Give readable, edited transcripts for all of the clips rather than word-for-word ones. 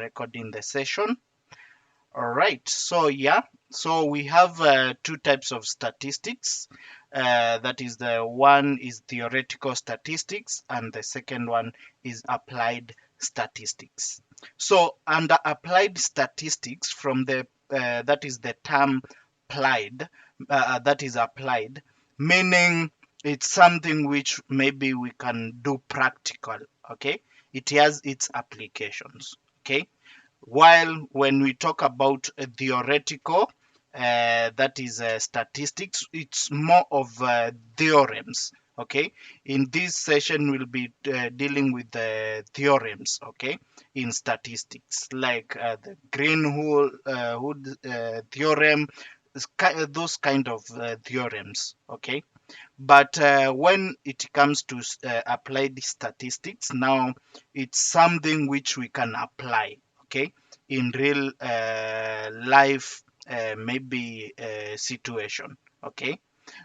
recording the session. All right, so yeah, so we have two types of statistics. That is, the one is theoretical statistics, and the second one is applied statistics. So under applied statistics, from the that is the term applied, that is applied, meaning it's something which maybe we can do practical. Okay, it has its applications. Okay, while when we talk about theoretical, that is statistics, it's more of theorems. Okay, in this session we'll be dealing with the theorems. Okay, in statistics, like the Green-Hood theorem, those kind of theorems. Okay, but when it comes to applied statistics, now it's something which we can apply, okay, in real life, maybe situation, okay.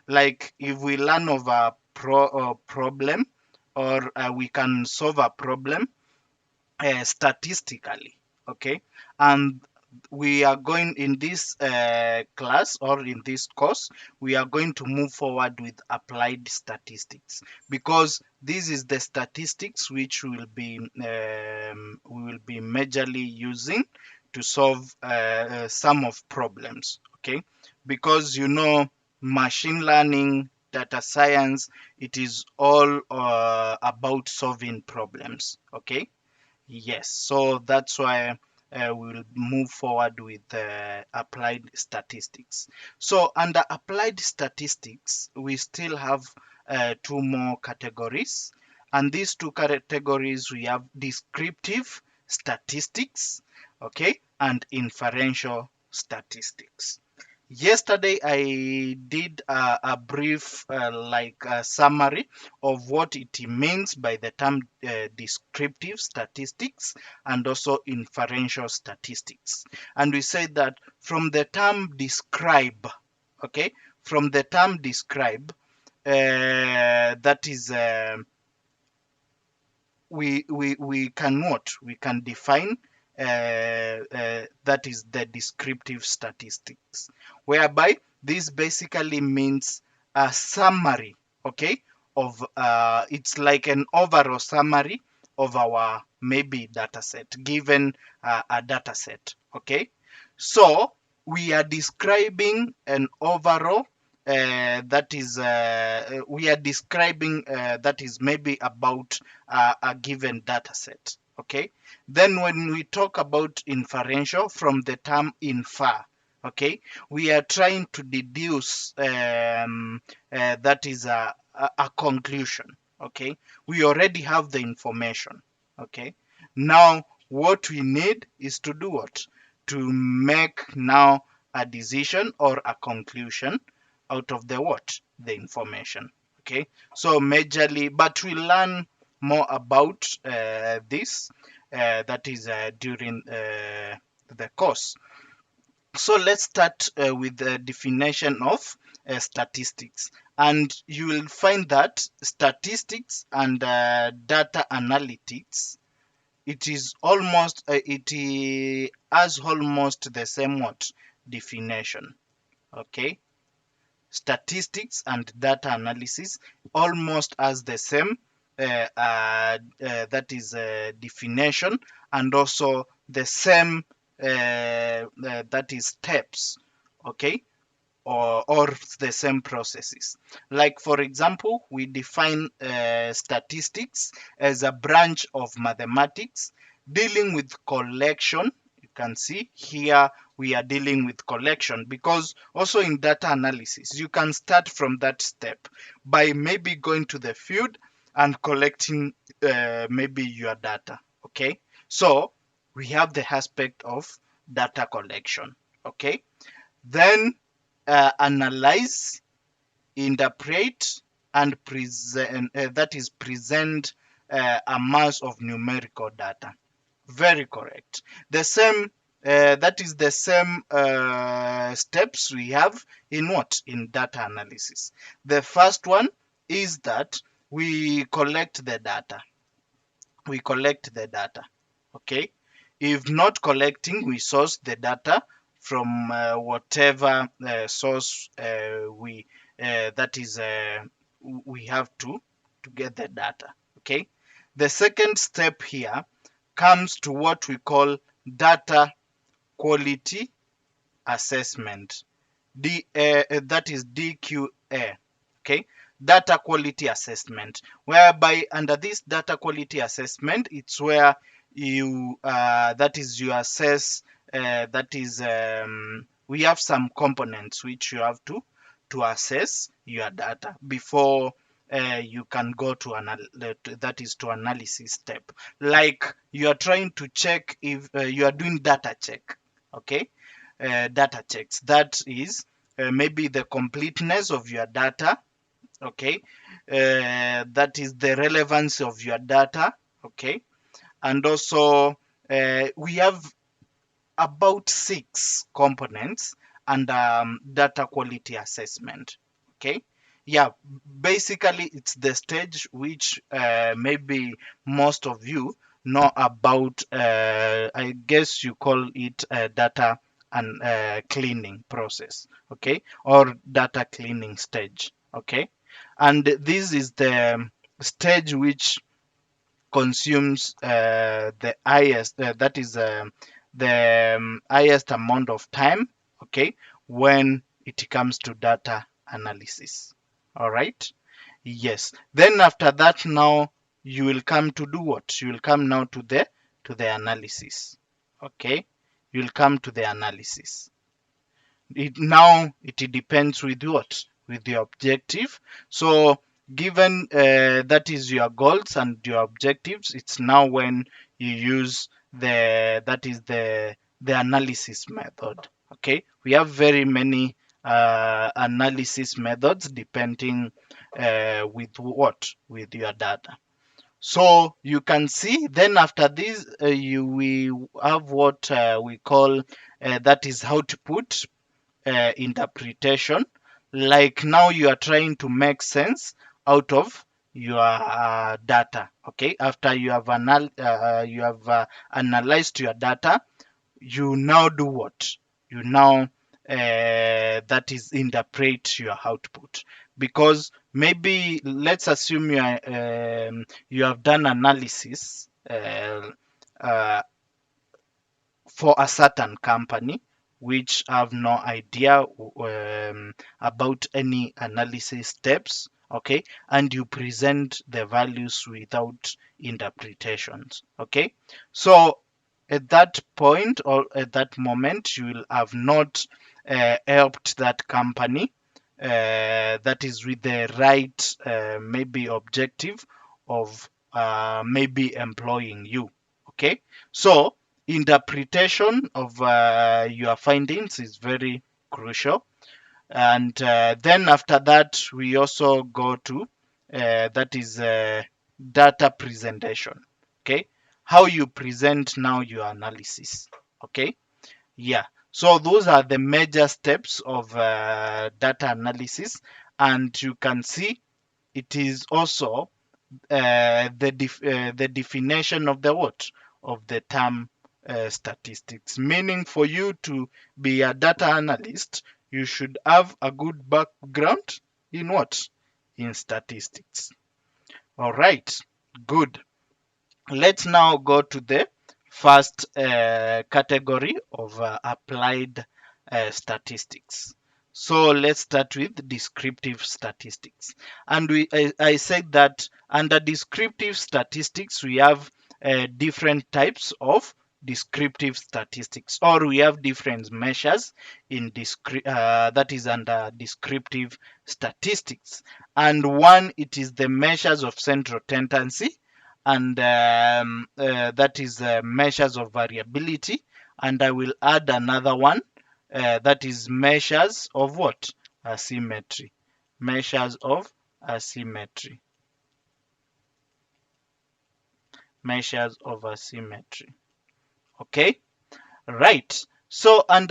Like if we learn of a problem, or we can solve a problem statistically, okay, and we are going in this class, or in this course, we are going to move forward with applied statistics, because this is the statistics which we will be majorly using to solve some of problems. Okay, because machine learning, data science, it is all about solving problems. Okay, yes, so that's why we'll move forward with applied statistics. So under applied statistics, we still have two more categories. And these two categories, we have descriptive statistics, okay, and inferential statistics. Yesterday, I did a brief summary of what it means by the term descriptive statistics and also inferential statistics. And we said that from the term describe, okay, from the term describe, that is we can what? We can define that is the descriptive statistics, whereby this basically means a summary, okay, of it's like an overall summary of our maybe data set, given a data set, okay. So we are describing an overall that is we are describing that is maybe about a given data set, okay. Then when we talk about inferential, from the term infer, okay, we are trying to deduce that is a conclusion, okay. We already have the information, okay. Now what we need is to do what? To make now a decision or a conclusion out of the what? The information, okay. So majorly, but we learn more about this that is during the course. So let's start with the definition of statistics, and you will find that statistics and data analytics, it is almost it has almost the same what? Definition, okay. Statistics and data analysis almost has the same that is definition, and also the same that is steps, okay, or the same processes. Like for example, we define statistics as a branch of mathematics dealing with collection. You can see here we are dealing with collection, because also in data analysis you can start from that step by maybe going to the field and collecting maybe your data, okay. So we have the aspect of data collection, okay. Then analyze, interpret, and present, that is present a mass of numerical data. Very correct. The same, that is the same steps we have in what? In data analysis. The first one is that we collect the data. We collect the data, okay. If not collecting, we source the data from whatever source we that is we have to get the data. Okay. The second step here comes to what we call data quality assessment. That is DQA. Okay, data quality assessment, whereby under this data quality assessment, it's where you that is you assess that is we have some components which you have to assess your data before you can go to that is to analysis step. Like you are trying to check if you are doing data check. Okay, data checks, that is maybe the completeness of your data. Okay, that is the relevance of your data. Okay, and also we have about 6 components and data quality assessment. Okay, yeah, basically it's the stage which maybe most of you know about. I guess you call it data and cleaning process. Okay, or data cleaning stage. Okay, and this is the stage which consumes the highest that is the highest amount of time. Okay, when it comes to data analysis. All right, yes, then after that, now you will come to do what? You will come now to the analysis. Okay, you'll come to the analysis. It depends with what? With the objective. So given that is your goals and your objectives, it's now when you use that is the analysis method. Okay, we have very many analysis methods depending with what? With your data. So you can see then after this we have what we call that is output interpretation. Like now you are trying to make sense out of your data. Okay, after you have analyzed your data, you now do what? You now that is interpret your output, because maybe let's assume you have done analysis uh, for a certain company which have no idea about any analysis steps. Okay, and you present the values without interpretations. Okay, so at that point or at that moment you will have not helped that company that is with the right maybe objective of maybe employing you. Okay, so interpretation of your findings is very crucial. And then after that we also go to that is data presentation. Okay, how you present now your analysis. Okay, yeah, so those are the major steps of data analysis. And you can see it is also the definition of the what? Of the term statistics. Meaning for you to be a data analyst, you should have a good background in what? In statistics. All right, good. Let's now go to the first category of applied statistics. So let's start with descriptive statistics. And I said that under descriptive statistics, we have different types of descriptive statistics, or we have different measures in that is under descriptive statistics. And one, it is the measures of central tendency, and that is measures of variability. And I will add another one that is measures of what? Asymmetry. Measures of asymmetry. Measures of asymmetry. Okay, right. So, and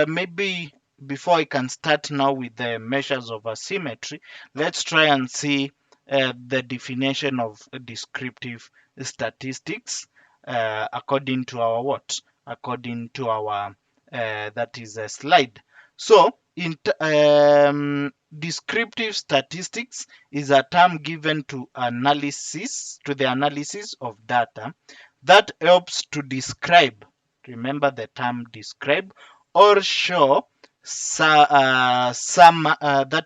maybe before I can start now with the measures of asymmetry, let's try and see the definition of descriptive statistics. according to our what? According to our that is a slide. So descriptive statistics is a term given to the analysis of data that helps to describe, remember the term describe, or show that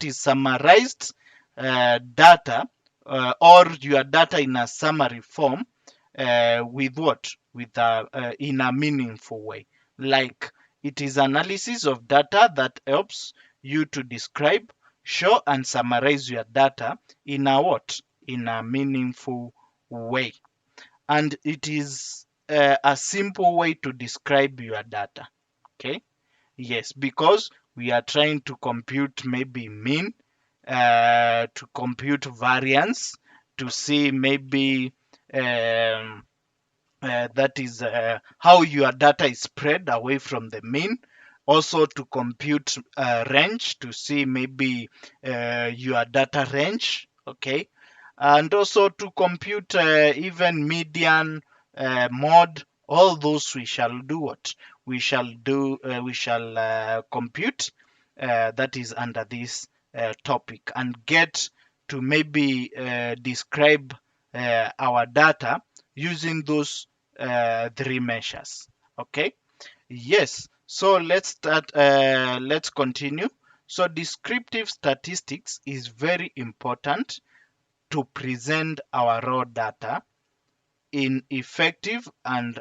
is summarized data, or your data in a summary form, with what? With in a meaningful way. Like, it is analysis of data that helps you to describe, show, and summarize your data in a what? In a meaningful way. And it is a simple way to describe your data. Okay. Yes, because we are trying to compute maybe mean, to compute variance, to see maybe that is how your data is spread away from the mean. Also to compute range, to see maybe your data range. Okay. And also to compute even median, mode. All those we shall do what? We shall compute, that is under this topic, and get to maybe describe our data using those three measures. Okay. Yes. So let's start. Let's continue. So descriptive statistics is very important to present our raw data in effective and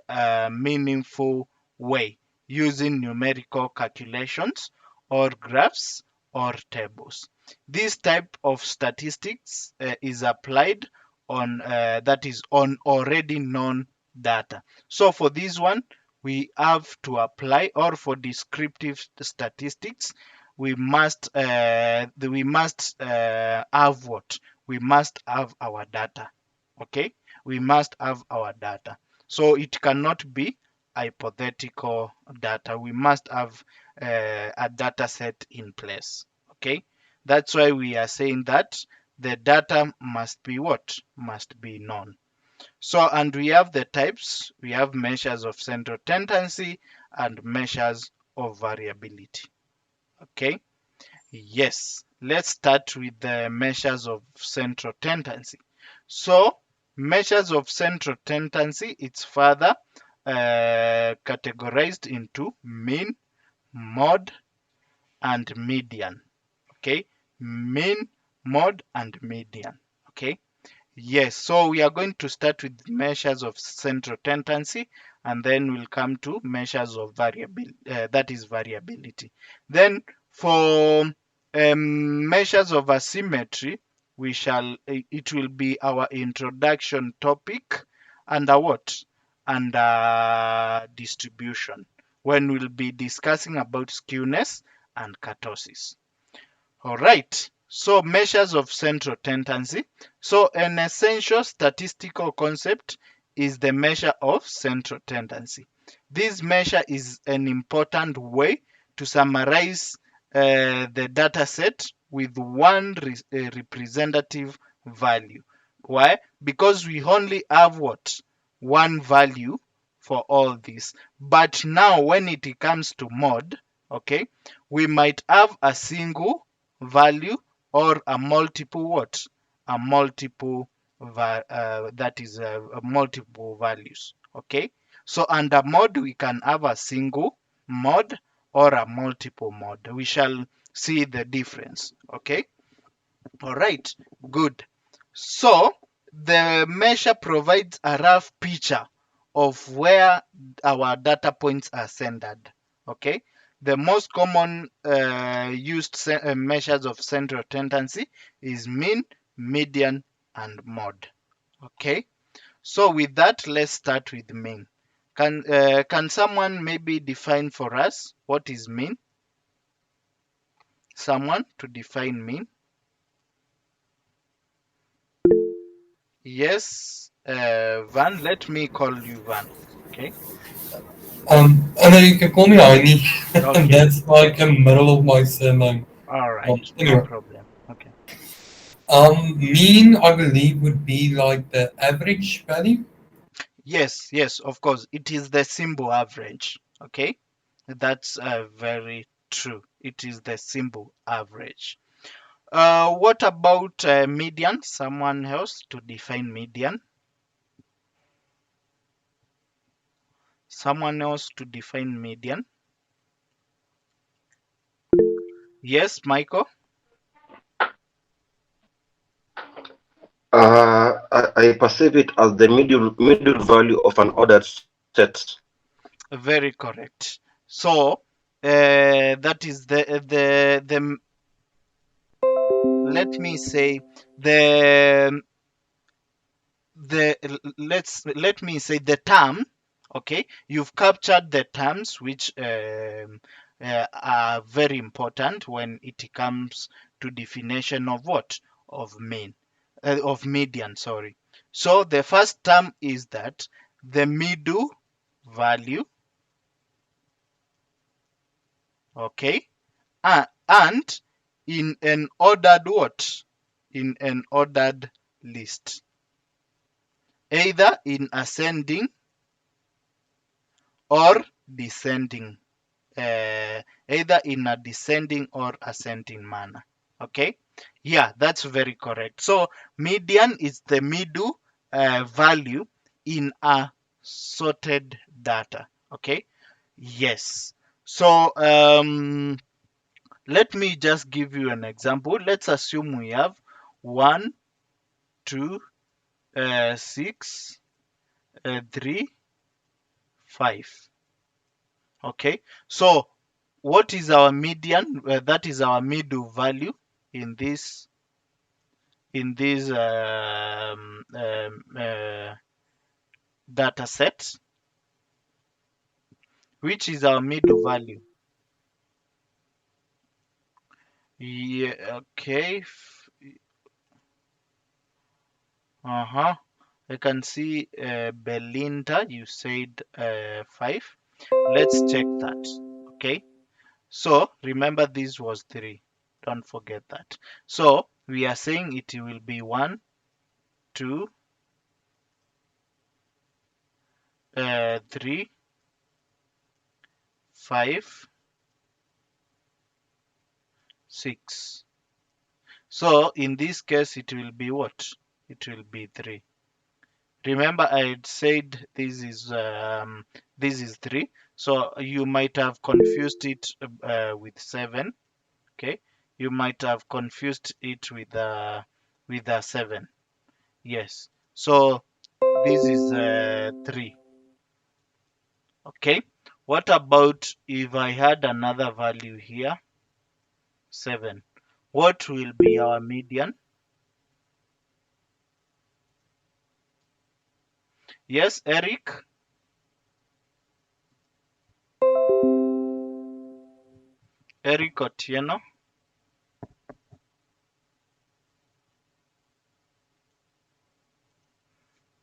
meaningful way using numerical calculations or graphs or tables. This type of statistics is applied on that is on already known data. So for this one, we have to apply, or for descriptive statistics, we must have what? We must have our data. Okay, we must have our data. So it cannot be hypothetical data. We must have a data set in place. Okay, that's why we are saying that the data must be what? Must be known. So, and we have the types. We have measures of central tendency and measures of variability. Okay. Yes, let's start with the measures of central tendency. So, measures of central tendency, it's further categorized into mean, mode, and median. Okay, mean, mode, and median. Okay. Yes, so we are going to start with measures of central tendency, and then we'll come to measures of variability, that is variability. Then for measures of asymmetry, it will be our introduction topic under what? Under distribution, when we'll be discussing about skewness and kurtosis. All right. So measures of central tendency. So an essential statistical concept is the measure of central tendency. This measure is an important way to summarize the data set with one representative value. Why? Because we only have what? One value for all this. But now when it comes to mode, okay, we might have a single value or a multiple what? A multiple that is multiple values. Okay. So under mode we can have a single mode or a multiple mode. We shall see the difference. Okay. All right. Good. So the measure provides a rough picture of where our data points are centered. Okay. The most common used measures of central tendency is mean, median, and mode. Okay. So with that, let's start with mean. Can someone maybe define for us what is mean? Someone to define mean? Yes, Van. Let me call you Van. Okay. And then you can call me Aini. Okay. That's like a middle of my surname. All right. No Anyway, problem. Okay. mean I believe would be like the average value. Yes, of course. It is the symbol average. Okay, that's very true. It is the symbol average. What about median? Someone else to define median? Someone else to define median? Yes, Michael? I perceive it as the middle value of an ordered set. Very correct. So that is the let me say the let me say the term. Okay, you've captured the terms which are very important when it comes to definition of what, of mean, of median, sorry. So the first term is that the middle value, okay, and in an ordered what, in an ordered list, either in ascending or descending, either in a descending or ascending manner. Okay, yeah, that's very correct. So median is the middle value in a sorted data. Okay, yes. So let me just give you an example. Let's assume we have 1, 2, 6, 3, 5. Okay, so what is our median? That is our middle value in this data set, which is our middle value. Yeah, okay. Uh-huh. I can see Belinda, you said 5. Let's check that. Okay. So remember this was 3. Don't forget that. So we are saying it will be 1, 2, 3, 5, 6. So in this case, it will be what? It will be 3. Remember, I had said this is 3. So you might have confused it with 7. Okay, you might have confused it with 7. Yes. So this is 3. Okay. What about if I had another value here, 7? What will be our median? Yes, Eric? Eric Otieno?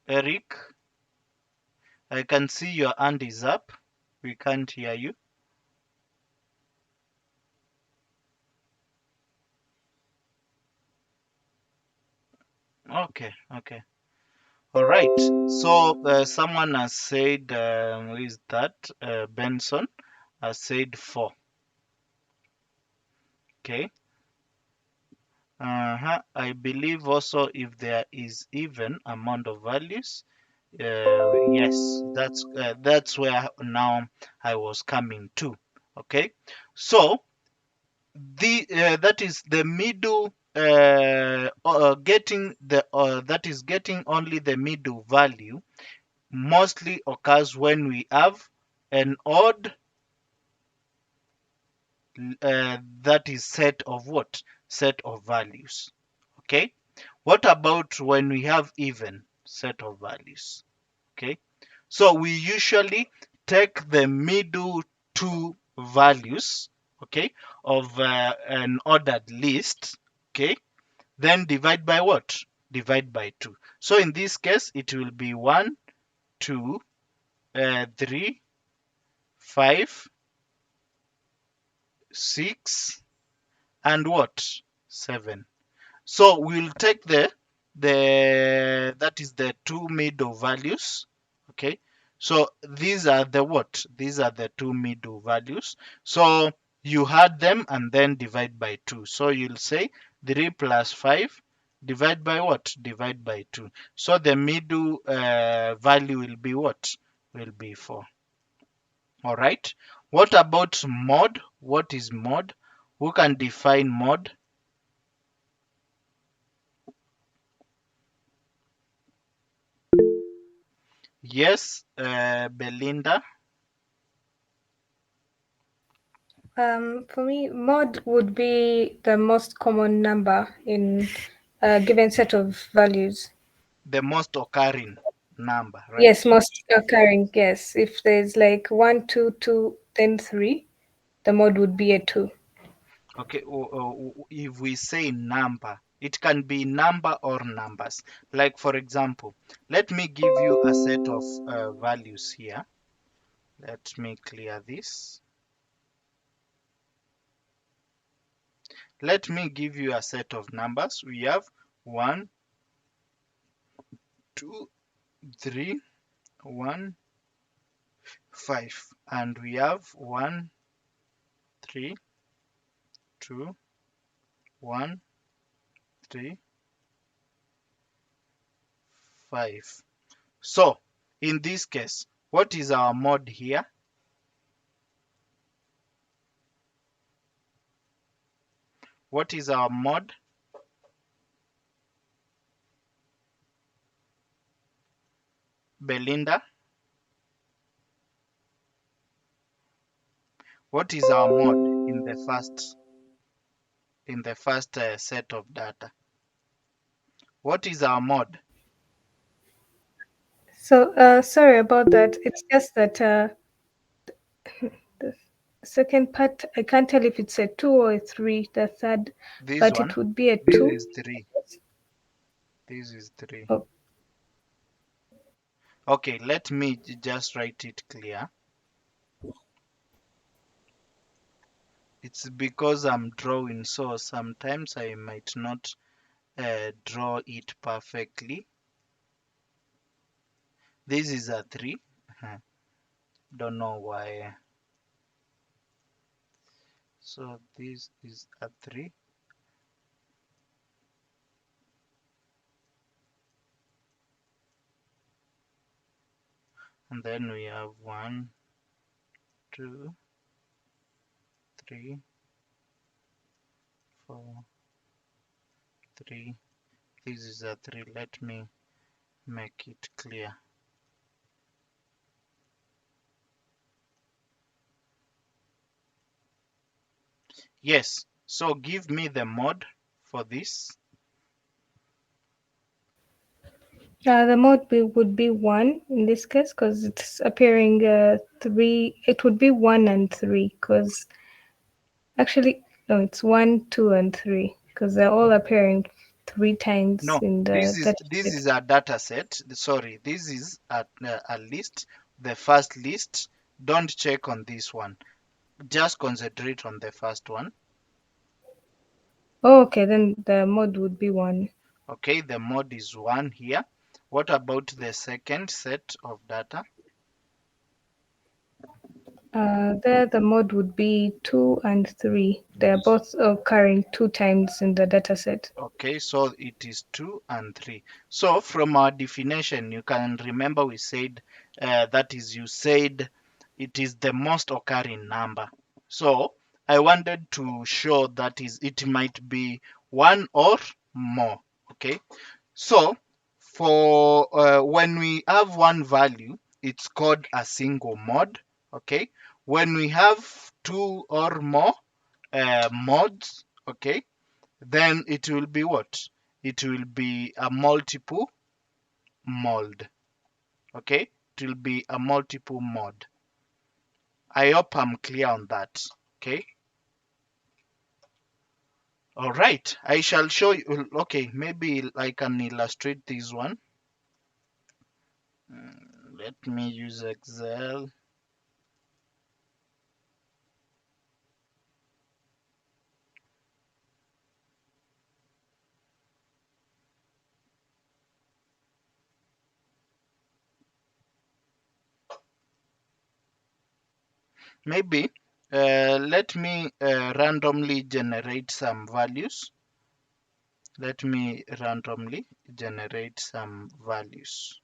Eric, I can see your hand is up. We can't hear you. Okay. All right. So someone has said, who is that? Benson has said 4. Okay. I believe also if there is even amount of values, yes, that's where now I was coming to. Okay. So that is the middle getting the that is getting only the middle value mostly occurs when we have an odd that is set of what, set of values. Okay, what about when we have even set of values? Okay, so we usually take the middle two values, okay, of an ordered list, okay, then divide by what? Divide by 2. So in this case, it will be 1, 2, 3, 5, 6, and what? 7. So we'll take the that is the two middle values, Okay, so these are the what? These are the two middle values. So you add them and then divide by 2. So you'll say 3 plus 5 divide by what? Divide by 2. So the middle value will be what? Will be 4. All right. What about mod? What is mod? Who can define mod? Yes, Belinda. For me, mod would be the most common number in a given set of values. The most occurring number, right? Yes, most occurring. Yes, if there's like 1, 2, 2, then 3, the mod would be a 2. Okay, if we say number, it can be number or numbers. Like for example, let me give you a set of values here. Let me clear this. Let me give you a set of numbers. We have 1, 2, 3, 1, 5. And we have 1, 3, 2, 1, 3, 5. So, in this case, what is our mod here? What is our mod? Belinda? What is our mod in the first set of data? What is our mod? So, sorry about that. It's just that the second part, I can't tell if it's a 2 or a 3, the third, This but one. it would be a This 2. is 3. This is 3. Oh. Okay, let me just write it clear. It's because I'm drawing, so sometimes I might not draw it perfectly. This is a 3. Don't know why. So this is a 3. And then we have 1, 2, 3, 4, 3. This is a 3. Let me make it clear. Yes, so give me the mod for this. The mod would be 1 in this case because it's appearing 3. It would be 1 and 3 because actually, no, it's 1, 2, and 3 because they're all appearing 3 times No, in the this is a data set. Sorry, this is a list, the first list. Don't check on this one. Just concentrate on the first one. Oh, okay, then the mod would be 1. Okay, the mod is 1 here. What about the second set of data? There, the mod would be 2 and 3. They're both occurring 2 times in the dataset. Okay, so it is 2 and 3. So from our definition, you can remember we said that is, you said it is the most occurring number. So I wanted to show that is it might be 1 or more. Okay, so for when we have one value, it's called a single mod. Okay, when we have 2 or more mods, okay, then it will be what? It will be a multiple mod. Okay, it will be a multiple mod. I hope I'm clear on that. Okay. All right, I shall show you. Okay, maybe I can illustrate this one. Let me use Excel. maybe let me randomly generate some values. Let me randomly generate some values.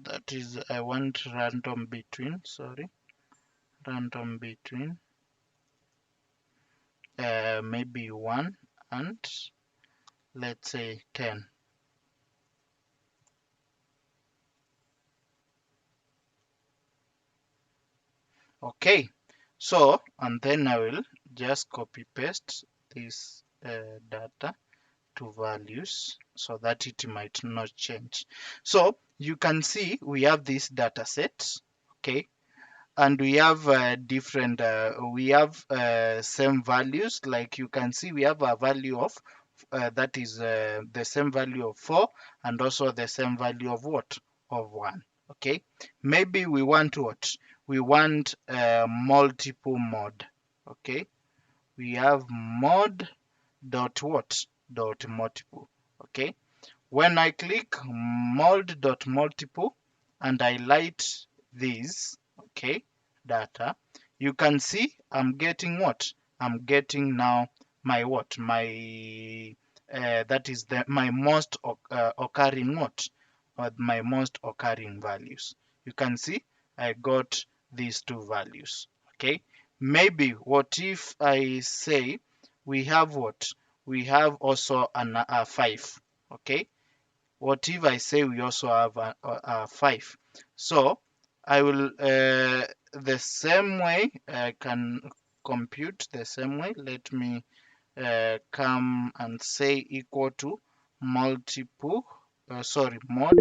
That is, I want random between, sorry, random between maybe 1 and let's say 10. Okay, so and then I will just copy paste this data to values so that it might not change. So you can see we have this data set, okay, and we have different we have same values. Like you can see we have a value of that is the same value of 4 and also the same value of what, of 1. Okay, maybe we want what, we want multiple mod. Okay, we have mod dot what, dot multiple. Okay, when I click mod dot multiple and I light these, okay, data, you can see I'm getting what, I'm getting now my what, my that is my most occurring what, or my most occurring values. You can see I got these two values. Okay, maybe what if I say we have what, we have also a 5. Okay, what if I say we also have a 5? So I will the same way I can compute the same way. Let me come and say equal to multiple sorry, mod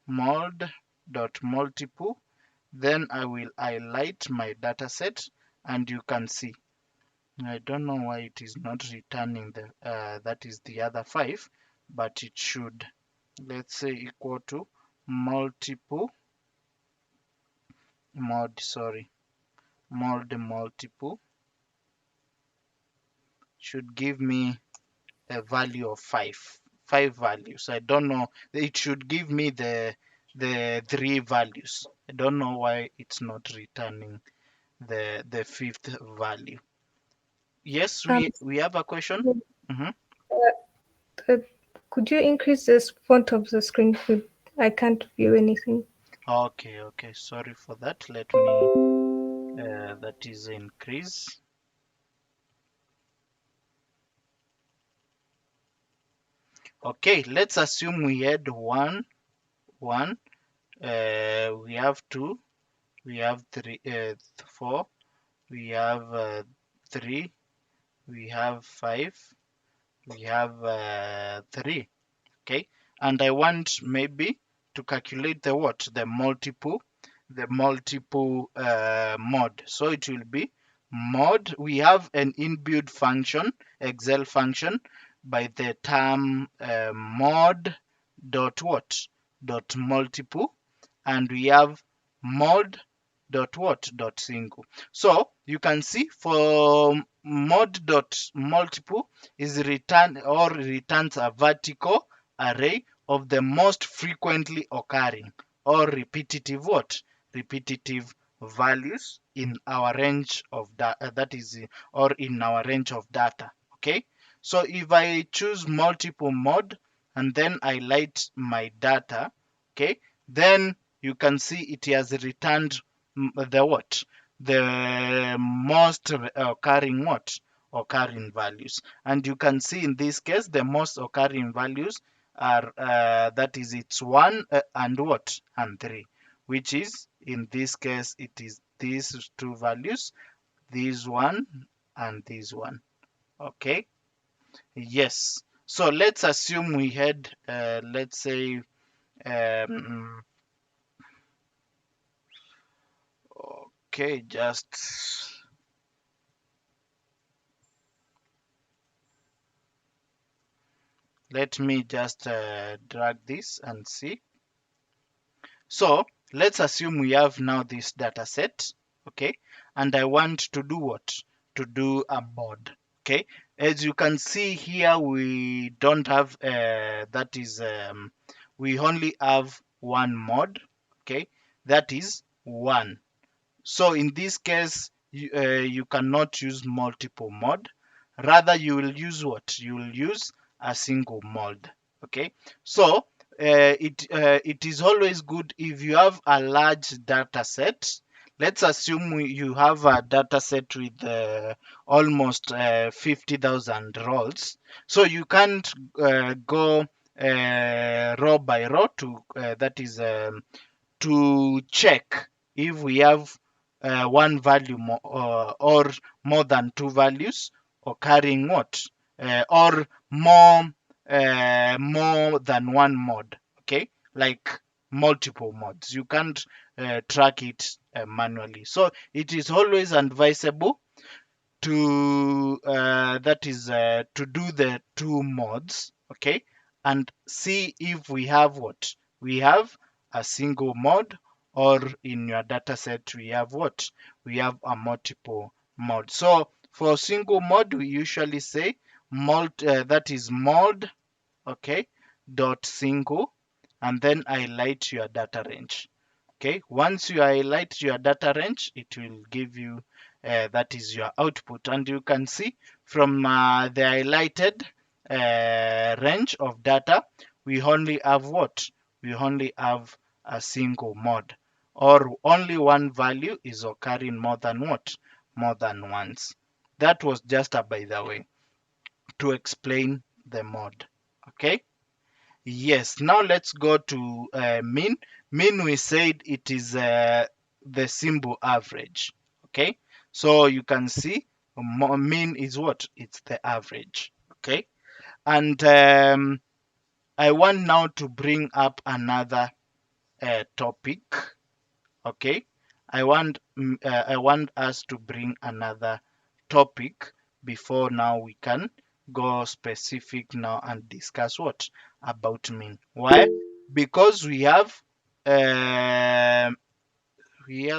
mod dot multiple. Then I will highlight my data set and you can see I don't know why it is not returning the that is the other 5, but it should. Let's say equal to multiple mod, sorry, mod multiple should give me a value of 5 values. I don't know, it should give me the 3 values. I don't know why it's not returning the 5th value. Yes, Um, we have a question. Mhm. uh, could you increase the font of the screen? I can't view anything. Okay, okay, sorry for that. Let me that is increase. Okay, let's assume we had one, we have 2, we have 3, 4, we have 3, we have 5, we have 3. Okay, and I want maybe to calculate the what, the multiple mod. So it will be mod. We have an inbuilt function, Excel function, by the term mod dot what, dot multiple, and we have mod dot what, dot single. So you can see for mod dot multiple is return or returns a vertical array of the most frequently occurring or repetitive what, repetitive values in our range of data, that is or in our range of data. Okay, so if I choose multiple mod and then I light my data, okay, then you can see it has returned the what, the most occurring what, occurring values. And you can see in this case the most occurring values are that is it's 1 and what, and 3, which is in this case it is these two values, this one and this one. Okay, yes, so let's assume we had let's say um, okay, just let me just drag this and see. So let's assume we have now this data set, okay, and I want to do what? To do a mod, okay. As you can see here, we don't have that is we only have one mod, okay, that is one. So in this case, you cannot use multiple mod. Rather, you will use what? You will use a single mod. Okay. So it is always good if you have a large data set. Let's assume you have a data set with almost 50,000 roles. So you can't go row by row to that is to check if we have one value or more than two values, or carrying what or more than one mod, okay, like multiple mods. You can't track it manually. So it is always advisable to to do the two mods, okay, and see if we have what we have a single mod, or in your data set we have what we have a multiple mod. So for single mod, we usually say that is mod, okay, dot single, and then highlight your data range. Okay, once you highlight your data range, it will give you that is your output, and you can see from the highlighted range of data, we only have what? We only have a single mod, or only one value is occurring more than what? More than once. That was just a by the way to explain the mod. Okay. Yes, now let's go to mean. Mean, we said it is the symbol average. Okay, so you can see mean is what? It's the average. Okay, and I want now to bring up another topic. Okay, I want us to bring another topic before now we can go specific now and discuss what about mean. Why? Because we have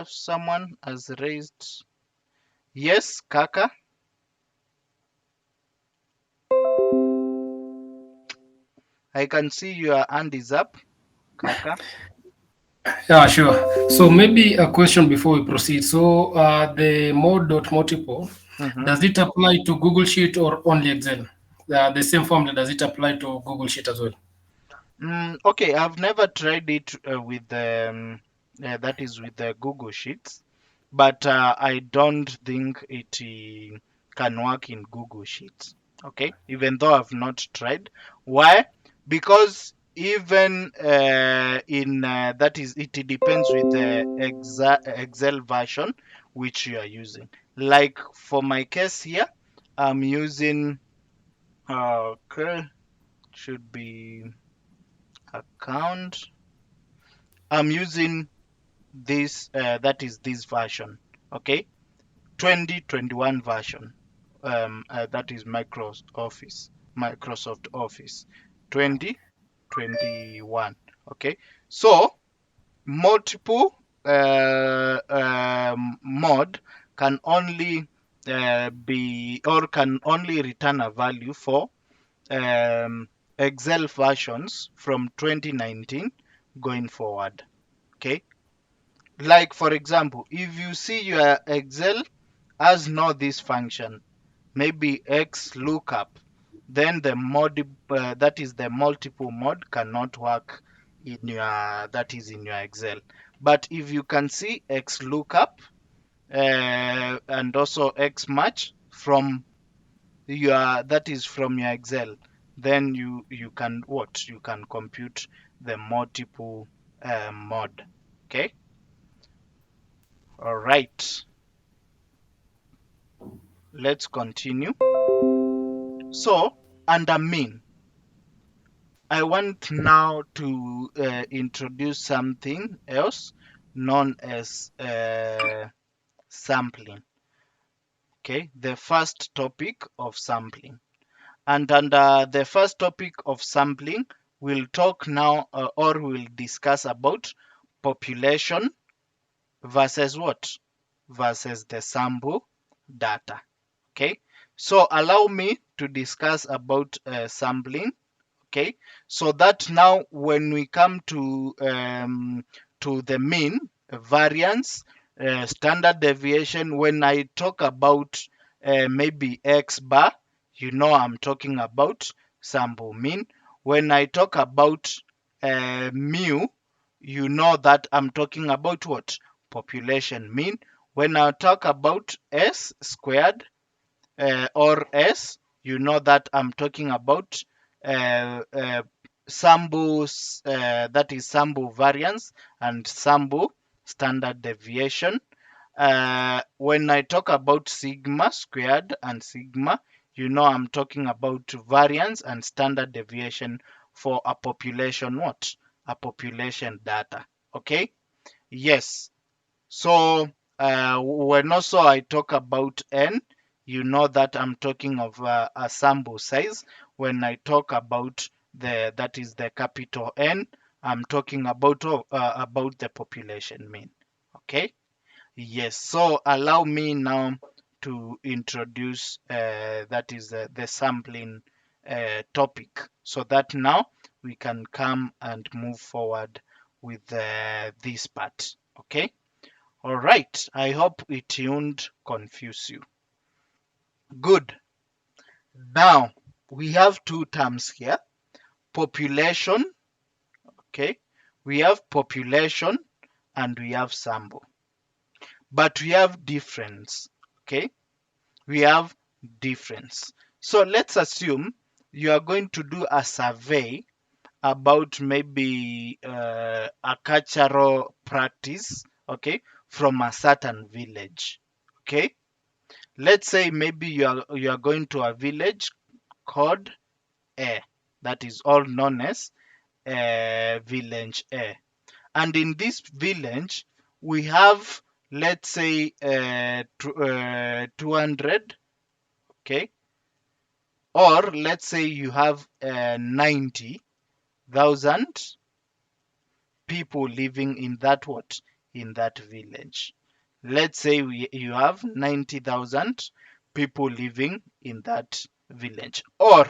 someone has raised. Yes, Kaka. I can see your hand is up, Kaka. Yeah, sure. So maybe a question before we proceed. So the mode.multiple, Mhm. does it apply to Google Sheet or only Excel? The same formula, does it apply to Google Sheet as well? Okay, I've never tried it with that is with the Google Sheets, but I don't think it can work in Google Sheets. Okay, even though I've not tried. Why? Because even in that is it depends with the Excel version which you are using. Like for my case here, I'm using okay, should be account. I'm using this that is this version, okay, 2021 version. That is Microsoft Office 2021. Okay, so multiple mod can only be or can only return a value for Excel versions from 2019 going forward. Okay, like for example, if you see your Excel has no this function, maybe X lookup, then the mod that is the multiple mod cannot work in your that is in your Excel. But if you can see X lookup and also X match from your that is from your Excel, then you can what you can compute the multiple mod. Okay, all right, let's continue. So under mean, I want now to introduce something else known as sampling. Okay, the first topic of sampling. And under the first topic of sampling, we'll talk now or we'll discuss about population versus what? Versus the sample data. Okay, so allow me to discuss about sampling. Okay, so that now when we come to the mean, variance, standard deviation, when I talk about maybe x bar, you know I'm talking about sample mean. When I talk about mu, you know that I'm talking about what? Population mean. When I talk about s squared or s, you know that I'm talking about samples, that is sample variance and sample standard deviation. When I talk about sigma squared and sigma, you know I'm talking about variance and standard deviation for a population what? A population data. Okay? Yes. So when also I talk about n, you know that I'm talking of a sample size. When I talk about that is the capital N, I'm talking about the population mean. Okay. Yes. So allow me now to introduce that is the sampling topic, so that now we can come and move forward with this part. Okay. All right, I hope it won't confuse you. Good. Now, we have two terms here. Population, okay? We have population and we have sample. But we have difference, okay? We have difference. So let's assume you are going to do a survey about maybe a cultural practice, okay, from a certain village, okay? Let's say maybe you are going to a village called A, that is all known as village A. And in this village, we have, let's say, 200, okay? Or let's say you have 90,000 people living in that what? In that village. Let's say you have 90,000 people living in that village. Or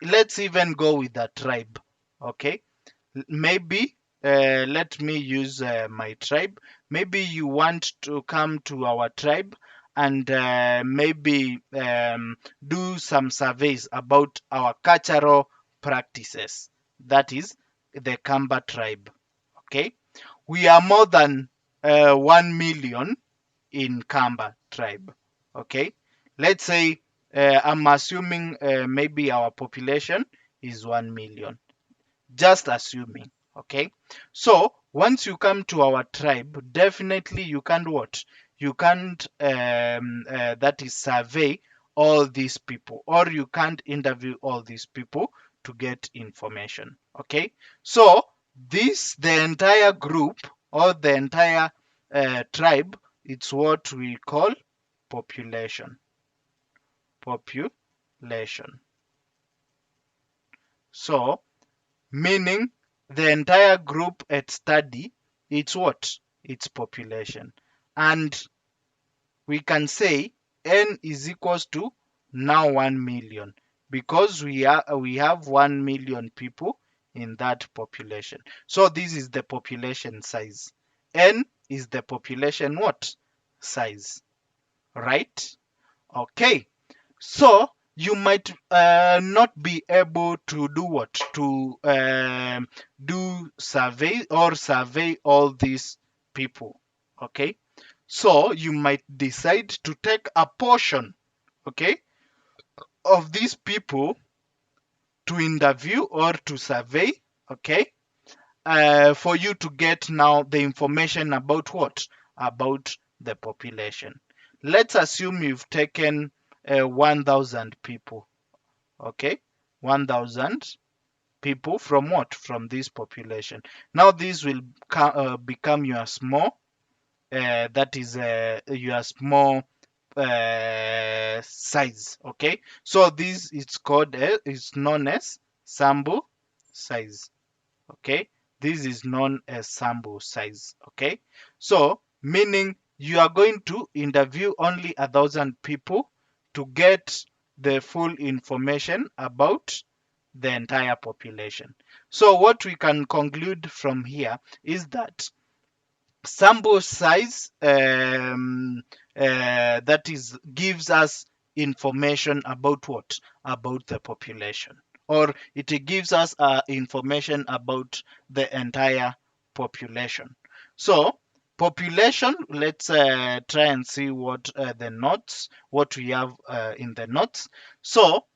let's even go with a tribe. Okay. Maybe let me use my tribe. Maybe you want to come to our tribe and maybe do some surveys about our cultural practices. That is the Kamba tribe. Okay. We are more than 1 million in Kamba tribe. Okay, let's say I'm assuming maybe our population is 1 million. Just assuming. Okay, so once you come to our tribe, definitely you can't what? You can't that is survey all these people, or you can't interview all these people to get information. Okay, so this the entire group or the entire tribe, it's what we call population. Population. So meaning the entire group at study, it's what? It's population. And we can say n is equals to now 1 million, because we have 1 million people in that population. So this is the population size. N is the population what? Size. Right? Okay. So you might not be able to do what? To do survey or survey all these people. Okay. So you might decide to take a portion, okay, of these people to interview or to survey, okay, for you to get now the information about what? About the population. Let's assume you've taken 1,000 people, okay, 1,000 people from what? From this population. Now this will become your small, that is your small size. Okay, so this is called is known as sample size. Okay, This is known as sample size. Okay, so meaning you are going to interview only 1,000 people to get the full information about the entire population. So what we can conclude from here is that sample size that is gives us information about what, about the population, or it gives us information about the entire population. So population, let's try and see what the notes, what we have in the notes. So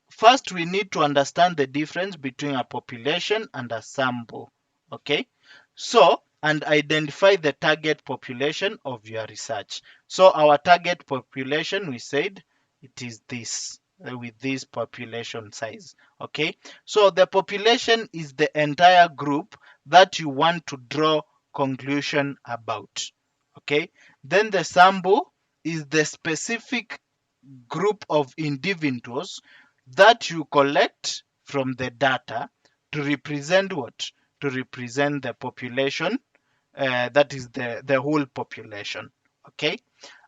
first we need to understand the difference between a population and a sample. Okay, so and identify the target population of your research. So our target population, we said it is this with this population size. Okay, so the population is the entire group that you want to draw conclusion about. Okay, then the sample is the specific group of individuals that you collect from the data to represent what? To represent the population, that is the whole population. Okay,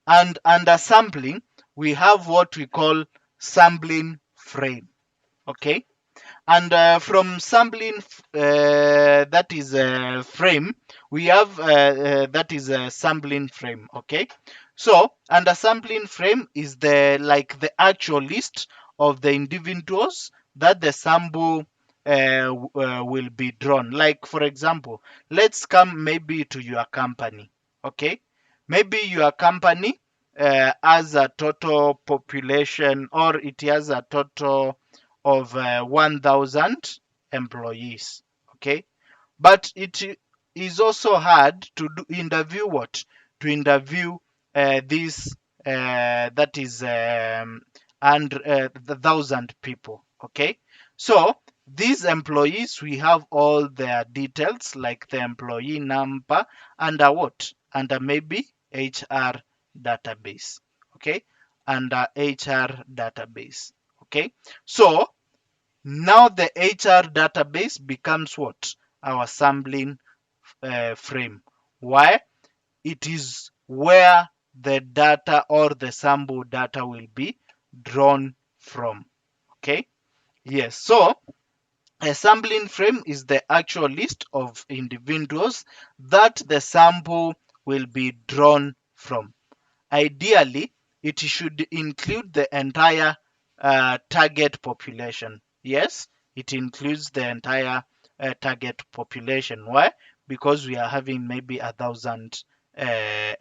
and under sampling, we have what we call sampling frame. Okay, and from sampling that is a frame, we have that is a sampling frame. Okay, so under sampling frame is the like the actual list of the individuals that the sample will be drawn. Like for example, let's come maybe to your company. Okay, maybe your company has a total population, or it has a total of 1,000 employees. Okay, but it is also hard to interview what, to interview this that is and the 1,000 people. Okay, so these employees, we have all their details like the employee number under what, under maybe HR database. Okay, under HR database. Okay, so now the HR database becomes what, our sampling frame. Why? It is where the data or the sample data will be drawn from. Okay, yes, so a sampling frame is the actual list of individuals that the sample will be drawn from. Ideally, it should include the entire target population. Yes, it includes the entire target population. Why? Because we are having maybe 1,000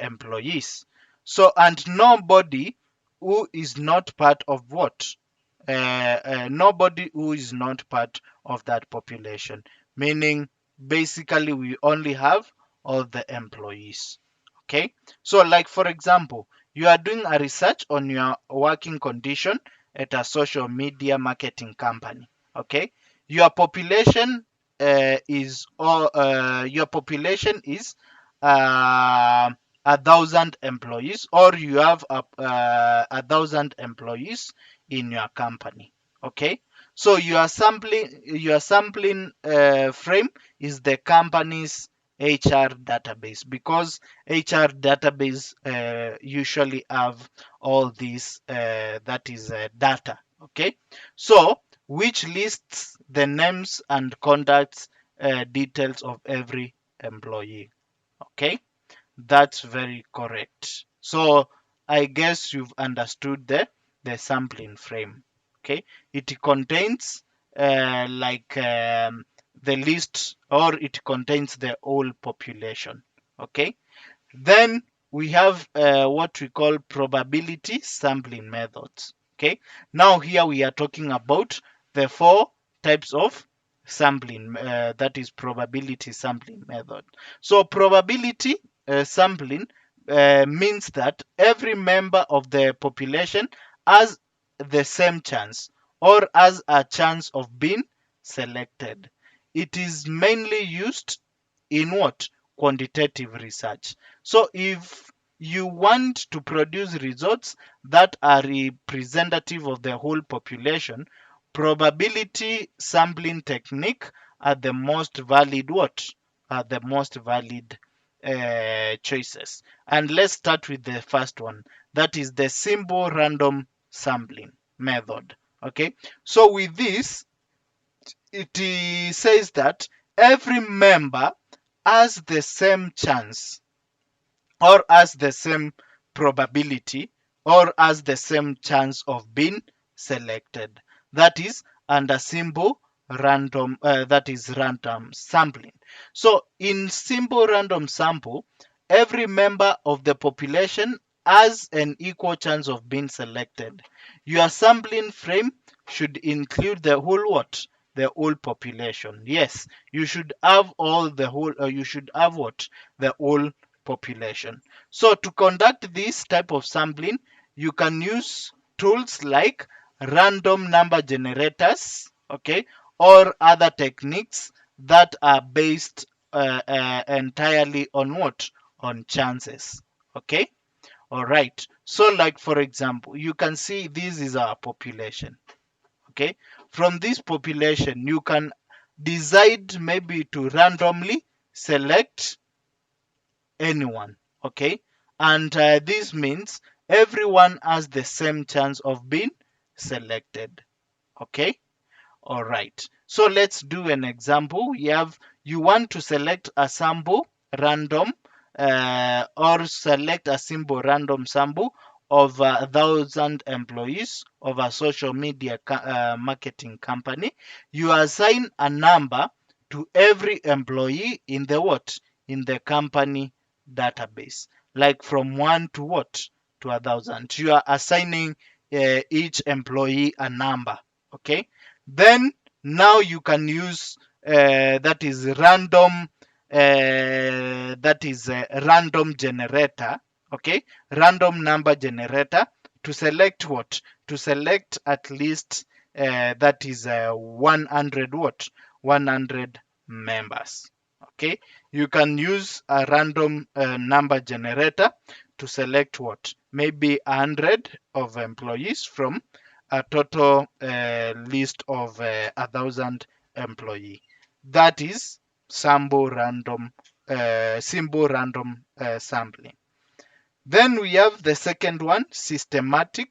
employees. So, and nobody who is not part of what? Nobody who is not part of that population. Meaning, basically, we only have all the employees. Okay, so like for example, you are doing a research on your working condition at a social media marketing company. Okay, your population is your population is 1,000 employees, or you have 1,000 employees in your company. Okay, so your sampling frame is the company's HR database, because HR database usually have all these that is data. Okay, so which lists the names and contacts details of every employee. Okay, that's very correct. So I guess you've understood the sampling frame. Okay, it contains the list, or it contains the whole population. Okay, then we have what we call probability sampling methods. Okay, now here we are talking about the 4 types of sampling, that is probability sampling method. So probability sampling means that every member of the population has the same chance, or has a chance of being selected. It is mainly used in what? Quantitative research. So if you want to produce results that are representative of the whole population, probability sampling technique are the most valid what? Are the most valid choices. And let's start with the first one. That is the simple random sampling method. Okay. So with this, it says that every member has the same chance, or has the same probability, or has the same chance of being selected. That is under simple random, that is random sampling. So in simple random sample, every member of the population has an equal chance of being selected. Your sampling frame should include the whole what? The whole population. Yes, you should have all the whole, you should have what? The whole population. So to conduct this type of sampling, you can use tools like random number generators, okay, or other techniques that are based entirely on what? On chances. Okay. All right. So like for example, you can see this is our population. Okay. From this population, you can decide maybe to randomly select anyone. Okay. And this means everyone has the same chance of being selected. Okay. All right. So let's do an example. You want to select a sample random, or select a simple random sample of 1,000 employees of a social media marketing company. You assign a number to every employee in the what? In the company database. Like from 1 to what? To 1,000. You are assigning each employee a number. Okay. Then now you can use that is random, that is a random generator. Okay, random number generator to select what? To select at least that is 100 what? 100 members. Okay, you can use a random number generator to select what? Maybe 100 of employees from a total list of 1,000 employee. That is simple random sampling. Then we have the second one, systematic.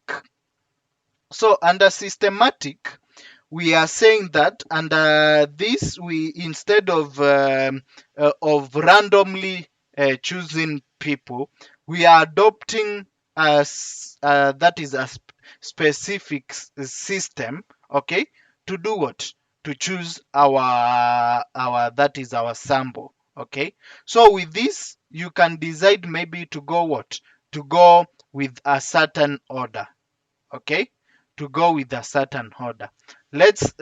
So under systematic, we are saying that under this, we instead of randomly choosing people, we are adopting that is a specific system. Okay, to do what? To choose our that is our sample. Okay, so with this, you can decide maybe to go what? To go with a certain order. Okay, to go with a certain order. Let's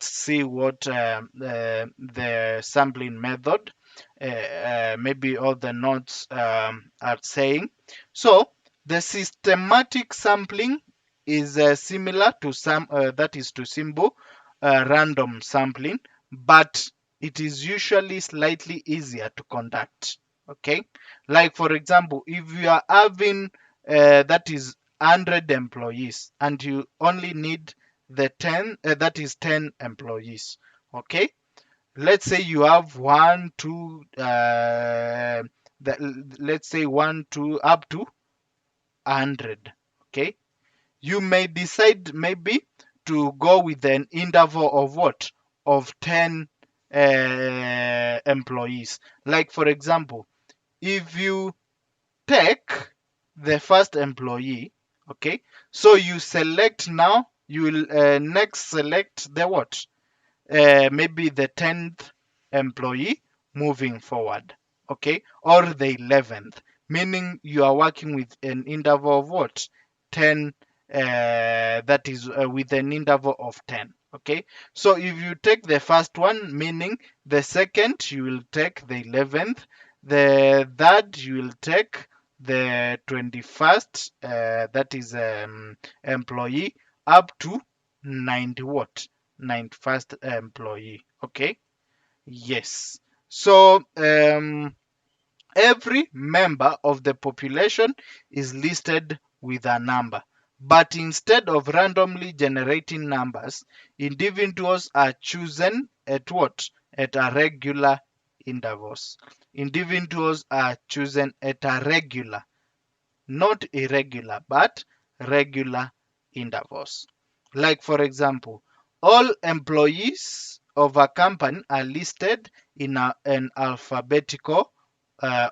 see what the sampling method, maybe all the notes are saying. So the systematic sampling is similar to that is to simple random sampling, but it is usually slightly easier to conduct. Okay, like for example, if you are having that is 100 employees and you only need the 10 that is 10 employees. Okay, let's say you have one, two, let's say 1, 2, up to 100. Okay, you may decide maybe to go with an interval of what? Of 10 employees. Like for example, if you take the first employee, okay, so you select now, you will next select the what? Maybe the 10th employee moving forward. Okay, or the 11th, meaning you are working with an interval of what? 10, that is with an interval of 10. Okay, so if you take the first one, meaning the second, you will take the 11th, the third, you will take the 21st, that is employee, up to 90 what? 91st employee. Okay, yes. So every member of the population is listed with a number, but instead of randomly generating numbers, individuals are chosen at what? At a regular intervals. Individuals are chosen at a regular, not irregular, but regular intervals. Like, for example, all employees of a company are listed in an alphabetical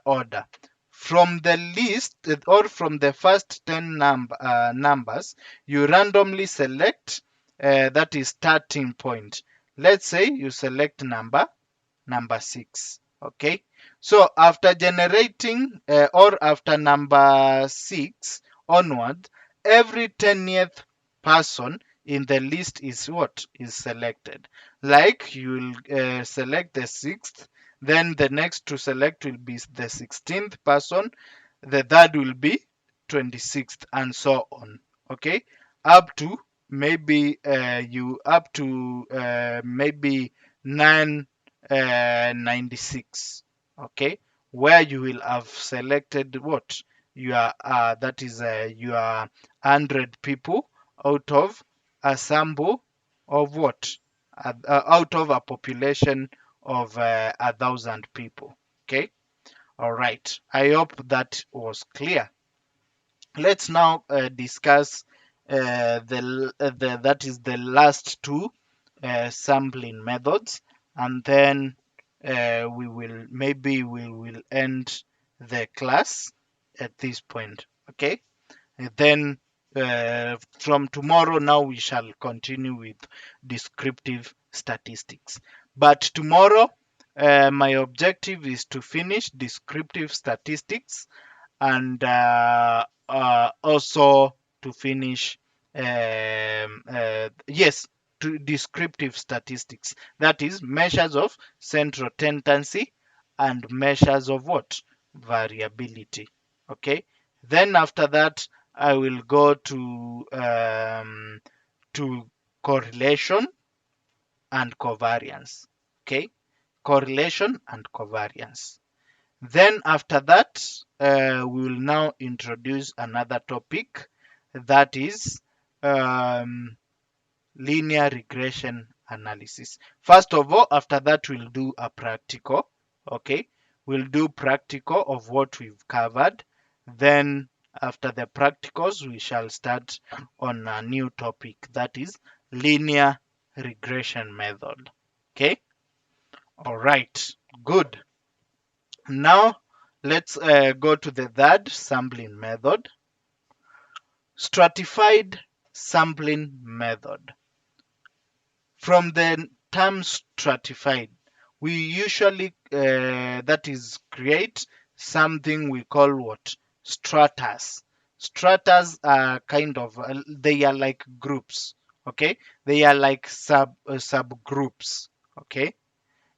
order. From the list or from the first 10 numbers, you randomly select that is starting point. Let's say you select number 6. Okay, so after generating or after number 6 onward, every 10th person in the list is what is selected. Like, you will select the 6th, then the next to select will be the 16th person, the third will be 26th, and so on. Okay, up to maybe maybe 996. Okay, where you will have selected what your that is your 100 people out of a sample of what out of a population of 1,000 people. Okay, all right, I hope that was clear. Let's now discuss that is the last two sampling methods, and then we will end the class at this point. Okay, and then from tomorrow now we shall continue with descriptive statistics. But tomorrow my objective is to finish descriptive statistics and also to finish yes, to descriptive statistics, that is measures of central tendency and measures of what variability. Okay, then after that I will go to correlation and covariance. Okay, correlation and covariance. Then after that, we will now introduce another topic, that is linear regression analysis. First of all, after that, we'll do a practical. Okay, we'll do practical of what we've covered. Then after the practicals, we shall start on a new topic, that is linear regression method. Okay, all right, good. Now let's go to the third sampling method, stratified sampling method. From the term stratified, we usually that is create something we call what? Stratas. Stratas are kind of they are like groups. Okay, they are like subgroups. Okay,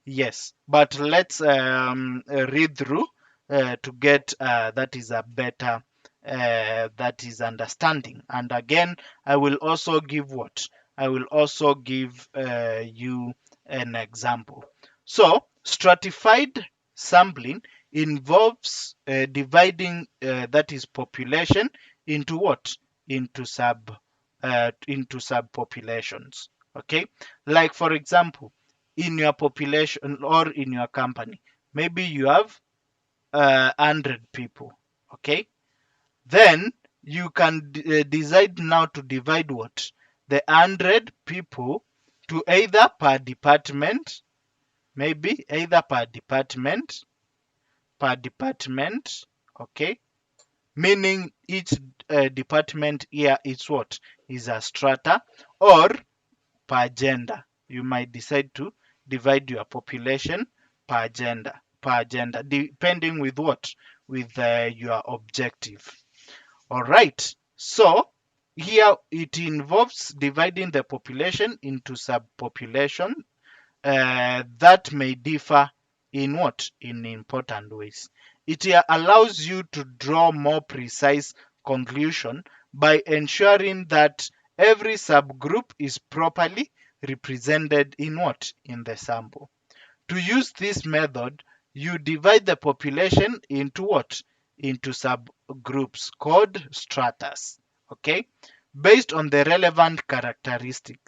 yes, but let's read through to get that is a better that is understanding. And again, I will also give what? I will also give you an example. So, stratified sampling involves dividing that is population into what? Into subpopulations. Okay, like for example, in your population or in your company, maybe you have 100 people. Okay, then you can decide now to divide what? The 100 people to either per department, maybe either per department, okay, meaning each department here is what? Is a strata, or per gender. You might decide to divide your population per gender, depending with what? With your objective. All right, so here it involves dividing the population into subpopulation that may differ in what? In important ways. It allows you to draw more precise conclusion by ensuring that every subgroup is properly represented in what? In the sample. To use this method, you divide the population into what? Into subgroups called stratas. Okay, based on the relevant characteristic,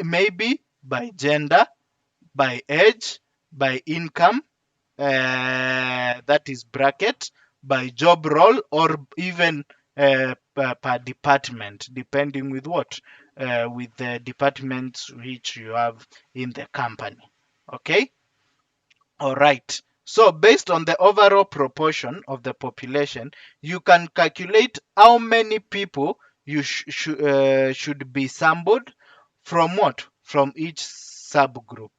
maybe by gender, by age, by income, that is bracket, by job role, or even per department, depending with what, with the departments which you have in the company. Okay. All right. So based on the overall proportion of the population, you can calculate how many people you should be sampled from what? From each subgroup.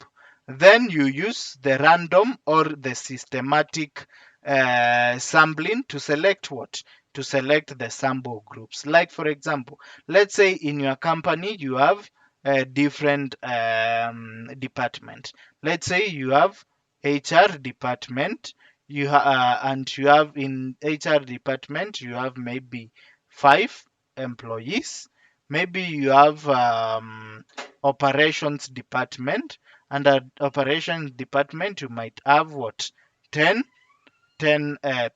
Then you use the random or the systematic sampling to select what? To select the sample groups. Like for example, let's say in your company you have a different department. Let's say you have HR department, and you have in HR department you have maybe 5 employees. Maybe you have operations department, and at operations department you might have what, 10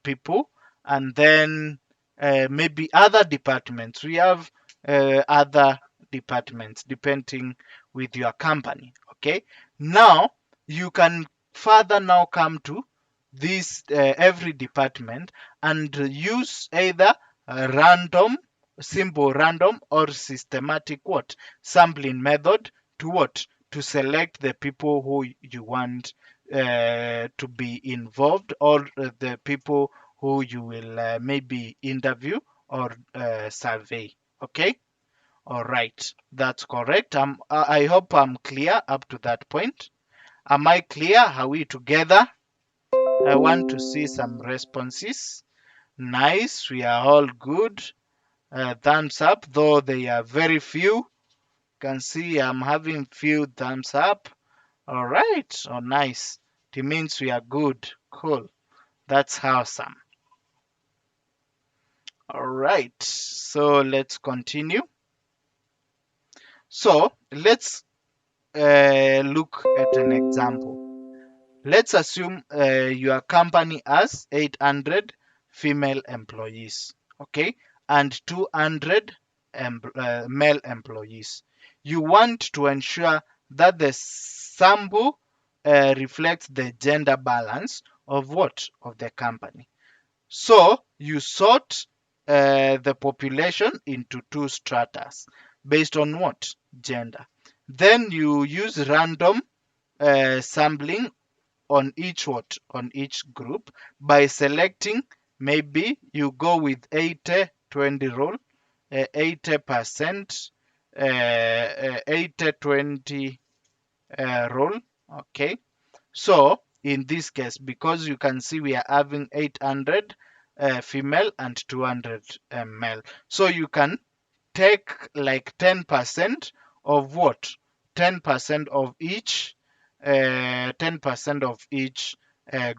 people. And then maybe other departments, we have other departments depending with your company. Okay, now you can further now come to this every department and use either random, simple random, or systematic what, sampling method to what, to select the people who you want to be involved, or the people who you will maybe interview or survey. Okay. All right, that's correct. I hope I'm clear up to that point. Am I clear? Are we together? I want to see some responses. Nice, we are all good. Thumbs up, though they are very few. Can see I'm having few thumbs up. All right, oh nice. It means we are good. Cool. That's awesome. All right, so let's continue. So let's look at an example. Let's assume your company has 800 female employees, okay, and 200 male employees. You want to ensure that the sample reflects the gender balance of what? Of the company. So you sort the population into 2 stratas based on what? Gender. Then you use random sampling on each what? On each group by selecting, maybe you go with 80-20 rule, 80%, 80-20 rule. Okay. So in this case, because you can see we are having 800 female and 200 male, so you can take like 10% of what? 10% of each 10% of each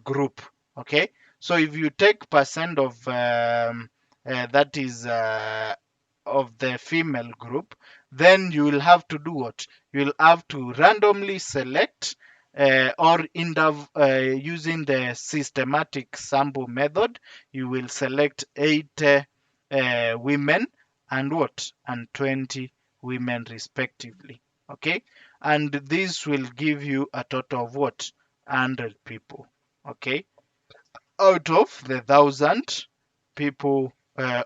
group. Okay, so if you take percent of that is of the female group, then you will have to do what? You will have to randomly select or using the systematic sample method, you will select 80 women and what? And 20 women respectively. Okay, and this will give you a total of what? 100 people. Okay, out of the 1,000 people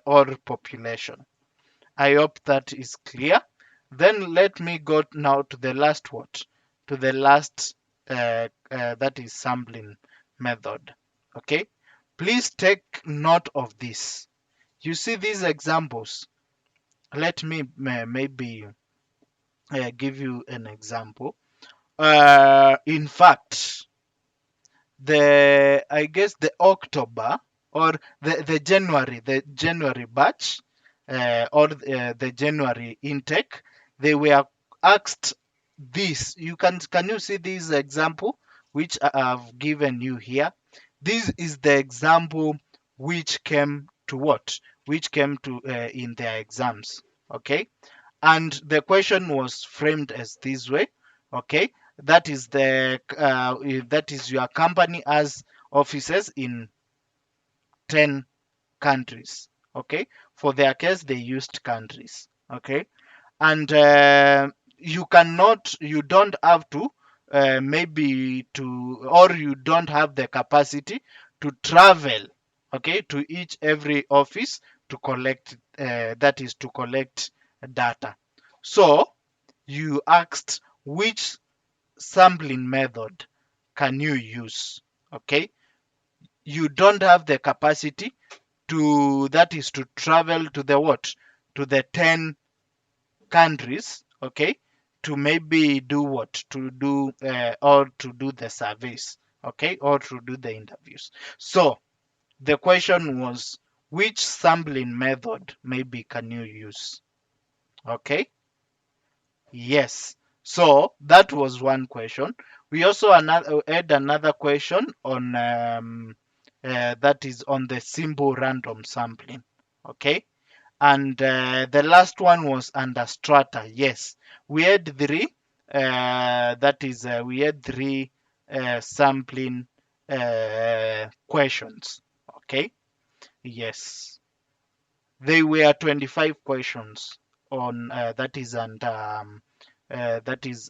or population. I hope that is clear. Then let me go now to the last what? To the last that is sampling method. Okay, please take note of this. You see these examples. Let me maybe give you an example. In fact, I guess the October or the January batch or the January intake, they were asked this. Can you see this example which I have given you here? This is the example which came to what? Which came to in their exams. Okay, and the question was framed as this way. Okay, that is your company has offices in 10 countries. Okay, for their case they used countries. Okay, and you don't have to maybe to, or you don't have the capacity to travel, okay, to every office to collect, that is to collect data. So you asked which sampling method can you use, okay? You don't have the capacity to, that is to travel to the what, to the 10 countries, okay, to maybe do what, to do or to do the surveys, okay, or to do the interviews. So the question was, which sampling method maybe can you use, okay? Yes. So that was one question. We also had another question on that is on the simple random sampling, okay? And the last one was under strata. Yes, we had three. That is, we had three sampling questions. Okay. Yes, they were 25 questions on that is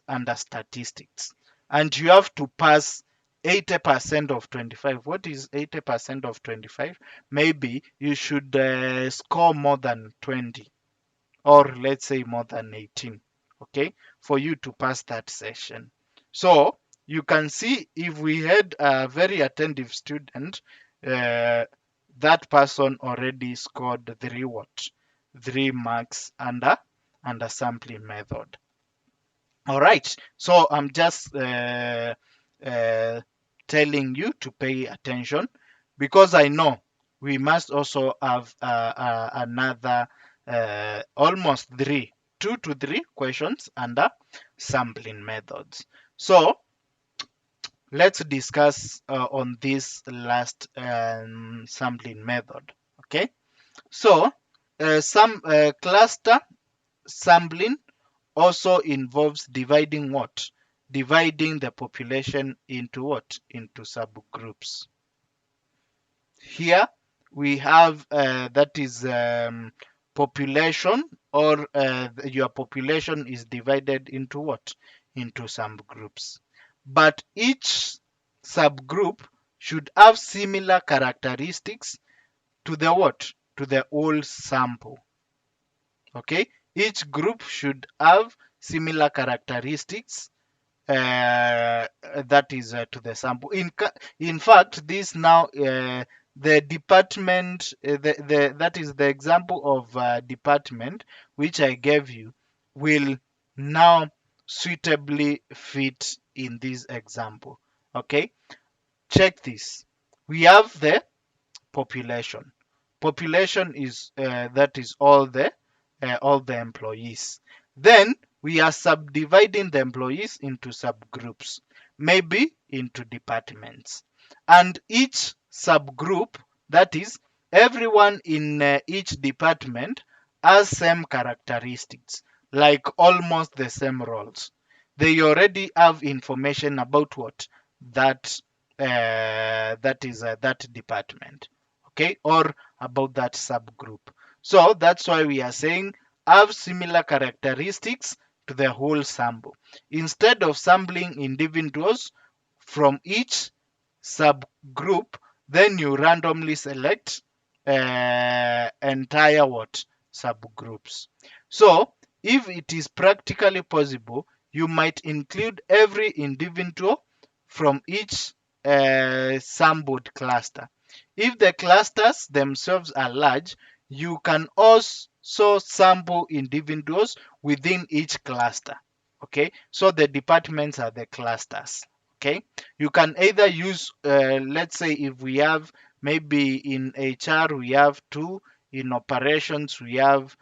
under statistics, and you have to pass 80% of 25. What is 80% of 25? Maybe you should score more than 20, or let's say more than 18, okay, for you to pass that session. So you can see, if we had a very attentive student, uh, that person already scored 3 marks under sampling method. All right, so I'm just uh, telling you to pay attention, because I know we must also have another almost 2 to 3 questions under sampling methods. So let's discuss on this last sampling method. Okay, so some cluster sampling also involves dividing what? Dividing the population into what? Into subgroups. Here we have that is population, or your population is divided into what? Into subgroups. But each subgroup should have similar characteristics to the what? To the whole sample. Okay, each group should have similar characteristics that is to the sample. In fact, this now the department, that is the example of department which I gave you, will now suitably fit in this example. Okay, check this. We have the population. Population is that is all the employees. Then we are subdividing the employees into subgroups, maybe into departments, and each subgroup, that is everyone in each department, has same characteristics, like almost the same roles. They already have information about what? That that department, okay, or about that subgroup. So that's why we are saying have similar characteristics to the whole sample. Instead of sampling individuals from each subgroup, then you randomly select entire what? Subgroups. So if it is practically possible, you might include every individual from each sampled cluster. If the clusters themselves are large, you can also sample individuals within each cluster. Okay, so the departments are the clusters. Okay, you can either use, let's say, if we have maybe in HR we have 2, in operations we have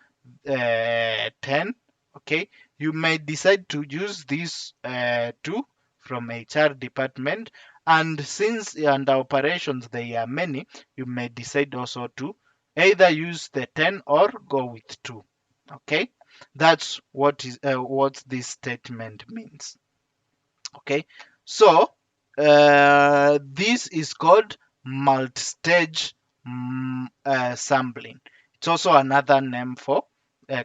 10. Okay, you may decide to use these 2 from HR department, and since under operations there are many, you may decide also to either use the 10 or go with 2. Okay, that's what this statement means. Okay, so this is called multi-stage sampling. It's also another name for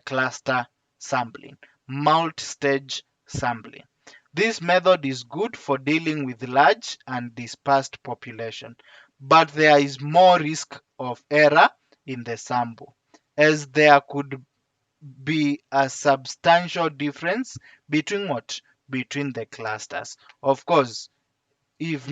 cluster sampling, multi-stage sampling. This method is good for dealing with large and dispersed population, but there is more risk of error in the sample, as there could be a substantial difference between what? Between the clusters. Of course, if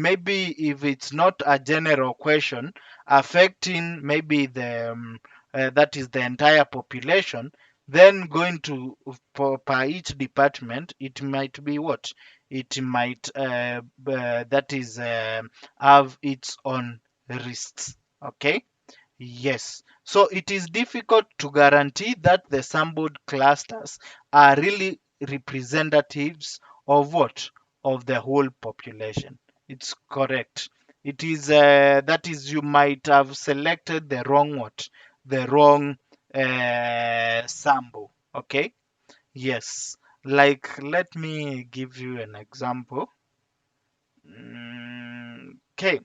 it's not a general question affecting maybe that is the entire population, then going to per each department, it might be what? It might that is have its own risks. Okay. Yes. So it is difficult to guarantee that the sampled clusters are really representatives of what? Of the whole population. It's correct. It is that is you might have selected the wrong what? The wrong sample. Okay? Yes. Like let me give you an example. Okay.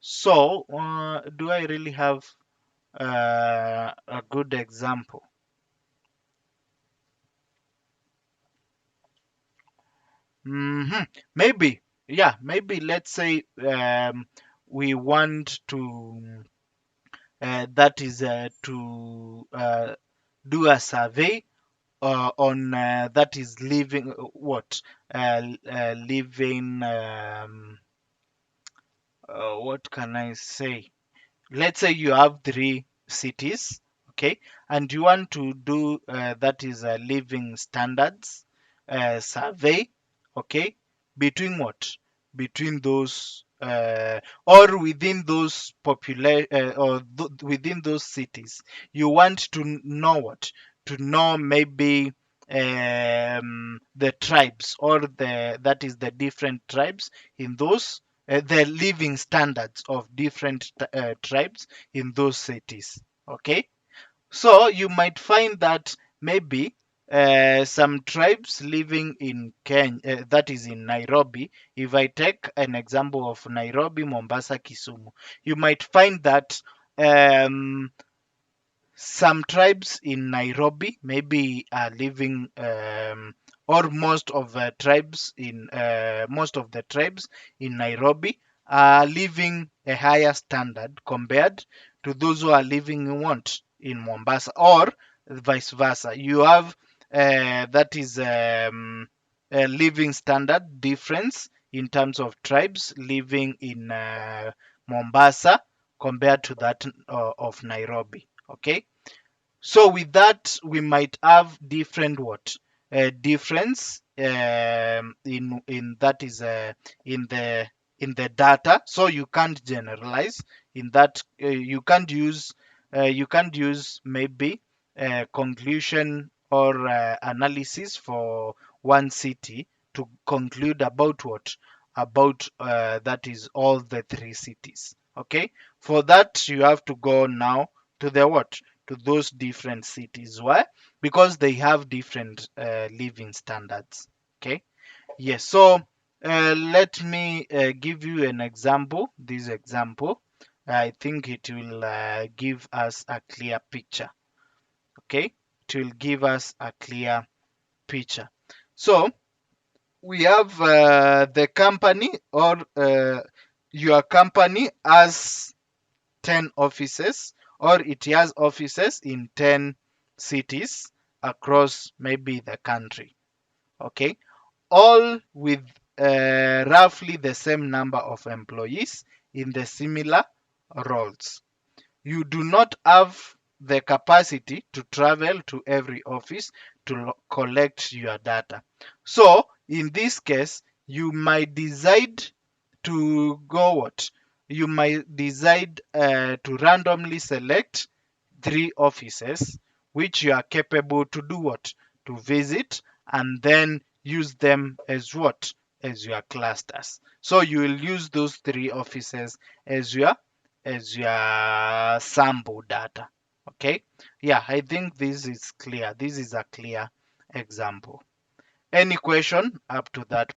So, do I really have a good example? Maybe, yeah, maybe let's say we want to that is to do a survey on that is living what living what can I say? Let's say you have 3 cities, okay, and you want to do that is a living standards survey, okay, between what? Between those or within those within those cities. You want to know what? To know maybe the tribes or the that is the different tribes in those the living standards of different tribes in those cities. Okay, so you might find that maybe some tribes living in Kenya, that is in Nairobi. If I take an example of Nairobi, Mombasa, Kisumu, you might find that um, some tribes in Nairobi maybe are living or most of the tribes in Nairobi are living a higher standard compared to those who are living in what? In Mombasa, or vice versa. You have that is a living standard difference in terms of tribes living in Mombasa compared to that of Nairobi. Okay, so with that we might have different what difference in that is in the data. So you can't generalize in that you can't use maybe conclusion or analysis for one city to conclude about what? About that is all the 3 cities. Okay, for that you have to go now to the what? To those different cities. Why? Because they have different living standards. Okay. Yes. So let me give you an example. This example, I think it will give us a clear picture. Okay. It will give us a clear picture. So we have the company or your company has 10 offices, or it has offices in 10 cities across maybe the country. Okay, all with roughly the same number of employees in the similar roles. You do not have the capacity to travel to every office to collect your data. So in this case, you might decide to go what? You might decide to randomly select 3 offices which you are capable to do what? To visit, and then use them as what? As your clusters. So you will use those 3 offices as your sample data. Okay. Yeah, I think this is clear. This is a clear example. Any question up to that